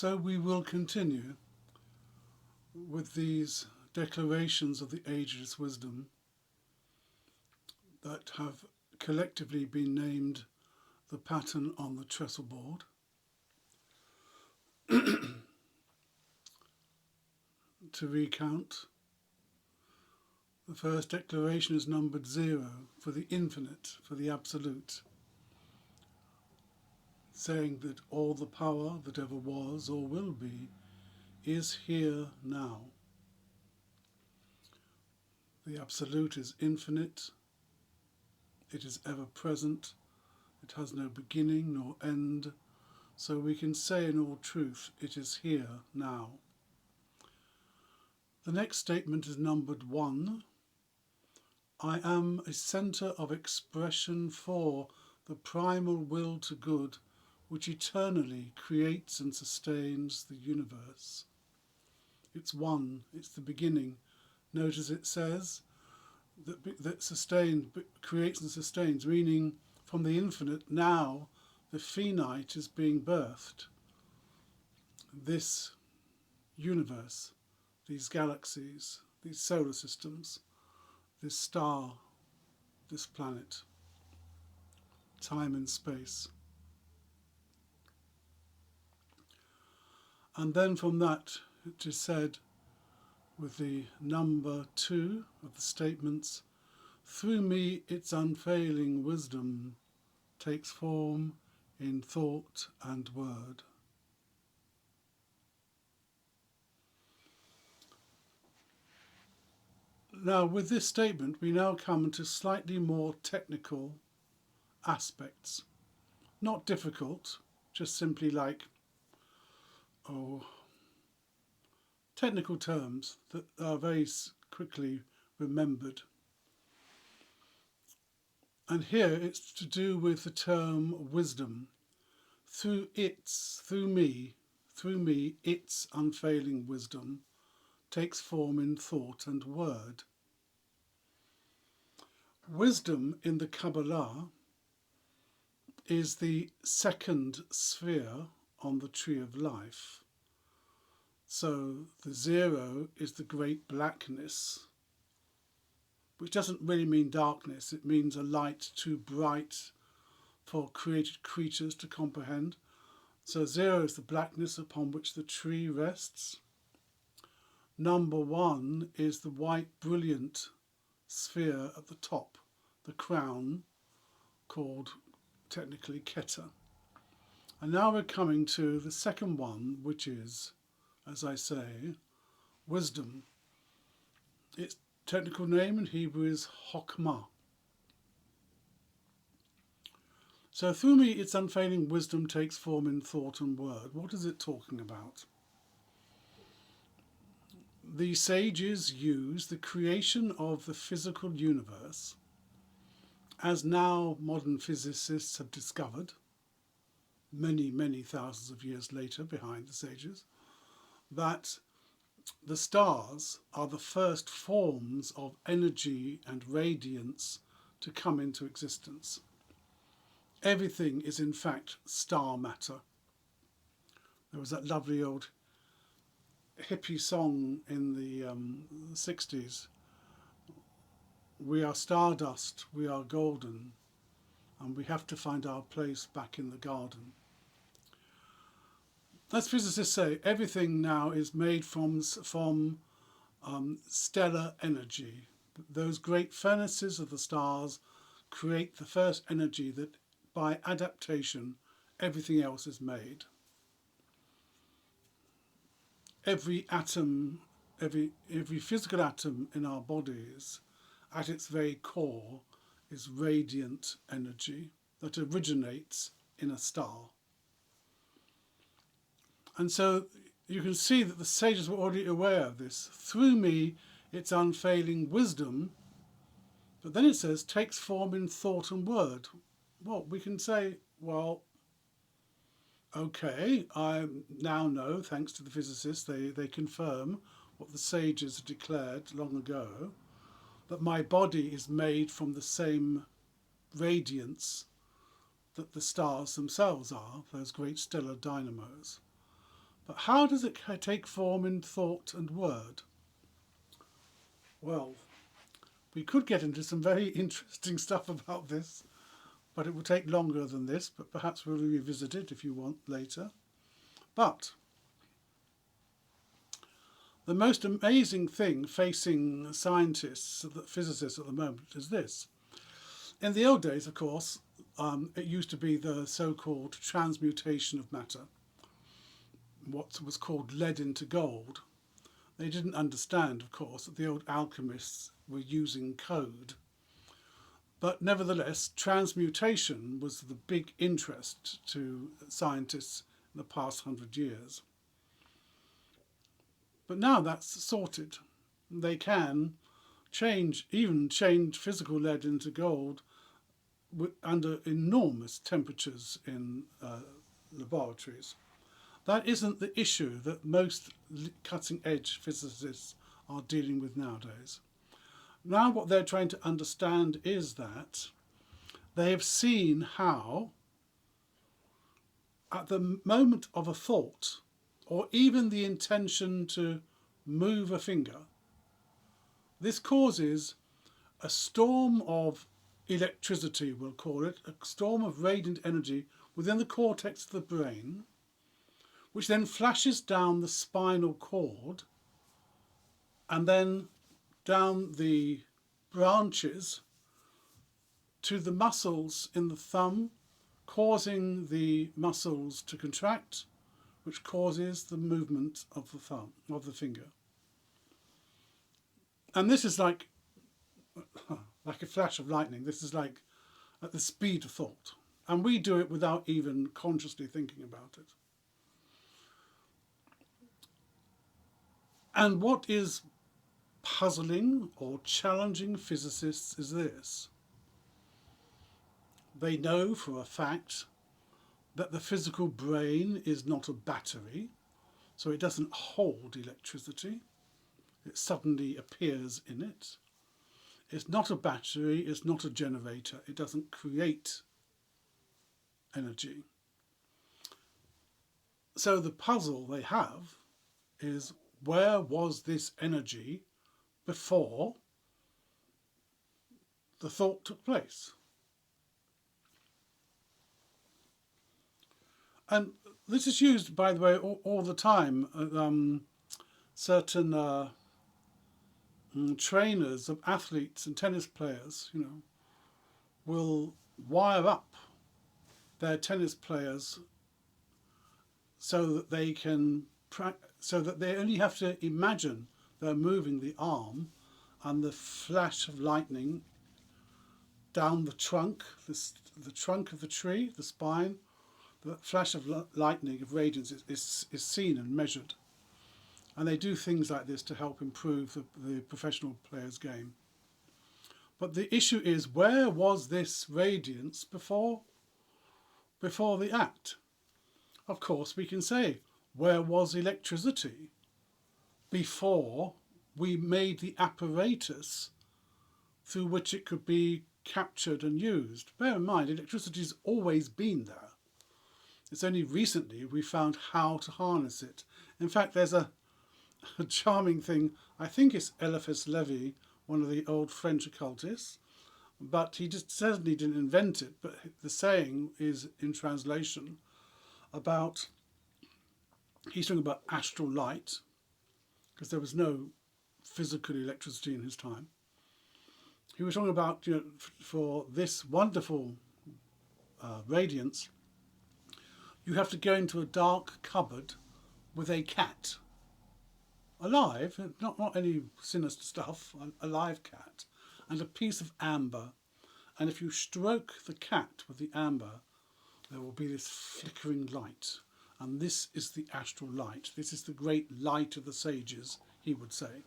So we will continue with these declarations of the Ageless Wisdom that have collectively been named the pattern on the trestle board. To recount, the first declaration is numbered 0 for the infinite, for the absolute, saying that all the power that ever was or will be is here now. The absolute is infinite, it is ever present, it has no beginning nor end, so we can say in all truth, it is here now. The next statement is numbered 1. I am a centre of expression for the primal will to good, which eternally creates and sustains the universe. It's one, it's the beginning. Notice it says that creates and sustains, meaning from the infinite now the finite is being birthed. This universe, these galaxies, these solar systems, this star, this planet, time and space. And then from that it is said with the number 2 of the statements, through me its unfailing wisdom takes form in thought and word. Now, with this statement, we now come to slightly more technical aspects. Not difficult, just simply like, technical terms that are very quickly remembered. And here it's to do with the term wisdom. Through me, its unfailing wisdom takes form in thought and word. Wisdom in the Kabbalah is the second sphere on the tree of life. So the 0 is the great blackness, which doesn't really mean darkness, it means a light too bright for created creatures to comprehend. So 0 is the blackness upon which the tree rests. Number 1 is the white brilliant sphere at the top, the crown, called technically Keter. And now we're coming to the second one, which is, as I say, wisdom. Its technical name in Hebrew is Chokmah. So through me its unfailing wisdom takes form in thought and word. What is it talking about? The sages use the creation of the physical universe, as now modern physicists have discovered, many, many thousands of years later behind the sages, that the stars are the first forms of energy and radiance to come into existence. Everything is in fact star matter. There was that lovely old hippie song in the 60s. We are stardust, we are golden, and we have to find our place back in the garden. As physicists say, everything now is made from stellar energy. Those great furnaces of the stars create the first energy that, by adaptation, everything else is made. Every atom, every physical atom in our bodies, at its very core, is radiant energy that originates in a star. And so you can see that the sages were already aware of this. Through me, its unfailing wisdom, but then it says, takes form in thought and word. Well, we can say, well, okay, I now know, thanks to the physicists, they confirm what the sages had declared long ago, that my body is made from the same radiance that the stars themselves are, those great stellar dynamos. But how does it take form in thought and word? Well, we could get into some very interesting stuff about this, but it will take longer than this, but perhaps we'll revisit it if you want later. But the most amazing thing facing scientists, physicists at the moment, is this. In the old days, of course, it used to be the so-called transmutation of matter, what was called lead into gold. They didn't understand, of course, that the old alchemists were using code. But nevertheless, transmutation was the big interest to scientists in the past 100 years. But now that's sorted. They can even change physical lead into gold under enormous temperatures in laboratories. That isn't the issue that most cutting-edge physicists are dealing with nowadays. Now what they're trying to understand is that they have seen how, at the moment of a thought, or even the intention to move a finger, this causes a storm of electricity, we'll call it, a storm of radiant energy within the cortex of the brain, which then flashes down the spinal cord and then down the branches to the muscles in the thumb, causing the muscles to contract, which causes the movement of the thumb, of the finger. And this is like a flash of lightning. This is like at the speed of thought. And we do it without even consciously thinking about it. And what is puzzling or challenging physicists is this. They know for a fact that the physical brain is not a battery, so it doesn't hold electricity. It suddenly appears in it. It's not a battery, it's not a generator. It doesn't create energy. So the puzzle they have is, where was this energy before the thought took place? And this is used, by the way, all the time. Certain trainers of athletes and tennis players, will wire up their tennis players so that they can so that they only have to imagine they're moving the arm, and the flash of lightning down the trunk, the trunk of the tree, the spine, the flash of lightning of radiance is seen and measured. And they do things like this to help improve the professional player's game. But the issue is, where was this radiance before the act? Of course, we can say, where was electricity before we made the apparatus through which it could be captured and used? Bear in mind, electricity's always been there. It's only recently we found how to harness it. In fact, there's a charming thing. I think it's Eliphas Levi, one of the old French occultists, but he just certainly didn't invent it. But the saying is, in translation, about, he's talking about astral light, because there was no physical electricity in his time. He was talking about, for this wonderful radiance, you have to go into a dark cupboard with a cat, alive, not any sinister stuff, a live cat, and a piece of amber. And if you stroke the cat with the amber, there will be this flickering light. And this is the astral light. This is the great light of the sages, he would say.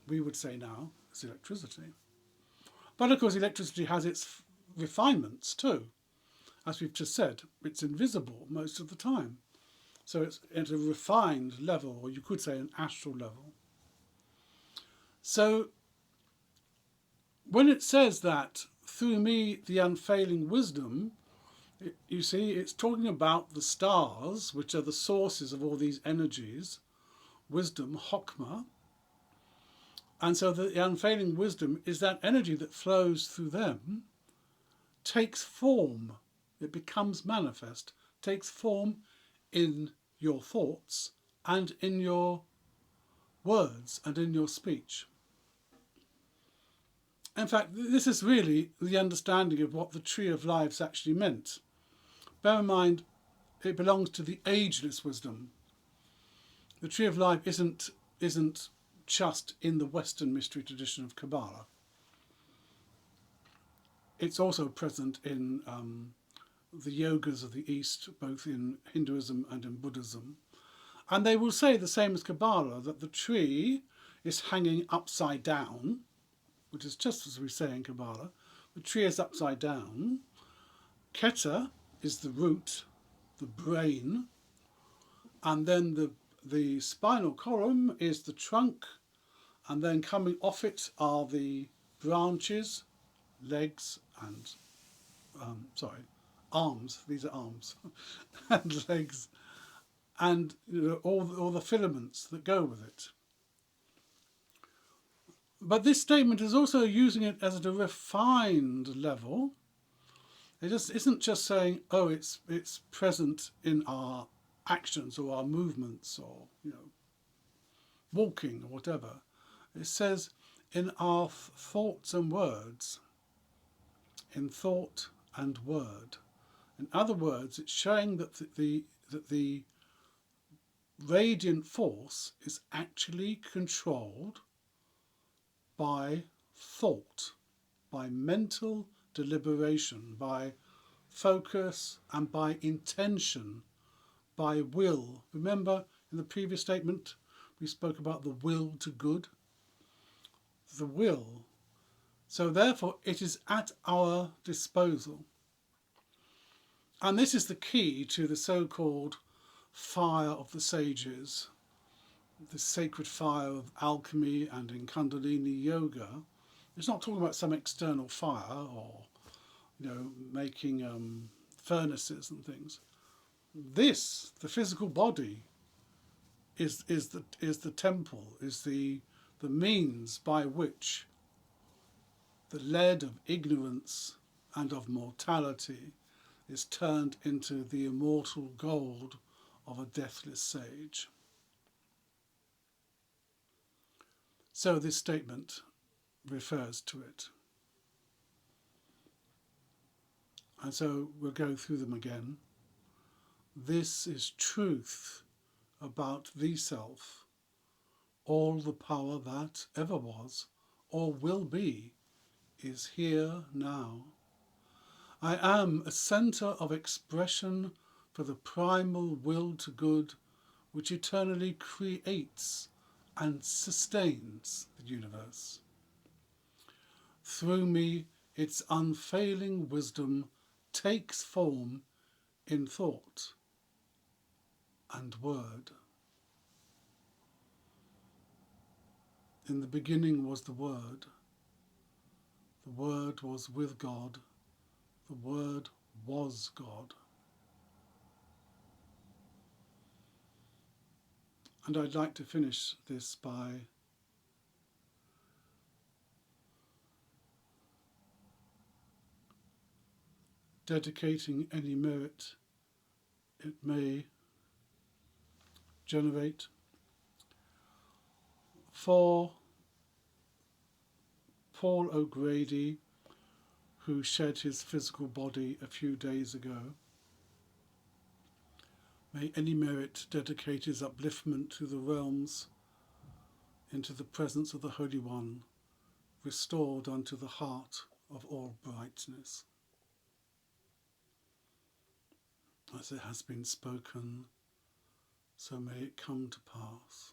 We would say now it's electricity. But of course, electricity has its refinements too. As we've just said, it's invisible most of the time. So it's at a refined level, or you could say an astral level. So when it says that, through me, the unfailing wisdom, You see, it's talking about the stars, which are the sources of all these energies, wisdom, Hokmah. And so the unfailing wisdom is that energy that flows through them, takes form, it becomes manifest, takes form in your thoughts and in your words and in your speech. In fact, this is really the understanding of what the Tree of Life actually meant. Bear in mind, it belongs to the Ageless Wisdom. The Tree of Life isn't just in the Western mystery tradition of Kabbalah. It's also present in the yogas of the East, both in Hinduism and in Buddhism. And they will say the same as Kabbalah, that the tree is hanging upside down, which is just as we say in Kabbalah. The tree is upside down. Keter is the root, the brain, and then the spinal column is the trunk, and then coming off it are the branches, legs and, arms, these are arms, and legs, and all the filaments that go with it. But this statement is also using it as at a refined level. It just isn't just saying, oh, it's present in our actions or our movements or, walking or whatever. It says in our thoughts and words, in thought and word. In other words, it's showing that the radiant force is actually controlled by thought, by mental deliberation, by focus and by intention, by will. Remember in the previous statement we spoke about the will to good? The will. So therefore it is at our disposal. And this is the key to the so-called fire of the sages, the sacred fire of alchemy and in Kundalini yoga. It's not talking about some external fire or, making furnaces and things. This, the physical body, is the temple, is the means by which the lead of ignorance and of mortality is turned into the immortal gold of a deathless sage. So this statement refers to it. And so we'll go through them again. This is truth about the self, all the power that ever was or will be is here now. I am a centre of expression for the primal will to good which eternally creates and sustains the universe. Through me, its unfailing wisdom takes form in thought and word. In the beginning was the Word. The Word was with God. The Word was God. And I'd like to finish this by dedicating any merit it may generate for Paul O'Grady, who shed his physical body a few days ago. May any merit dedicate his upliftment to the realms, into the presence of the Holy One, restored unto the heart of all brightness. As it has been spoken, so may it come to pass.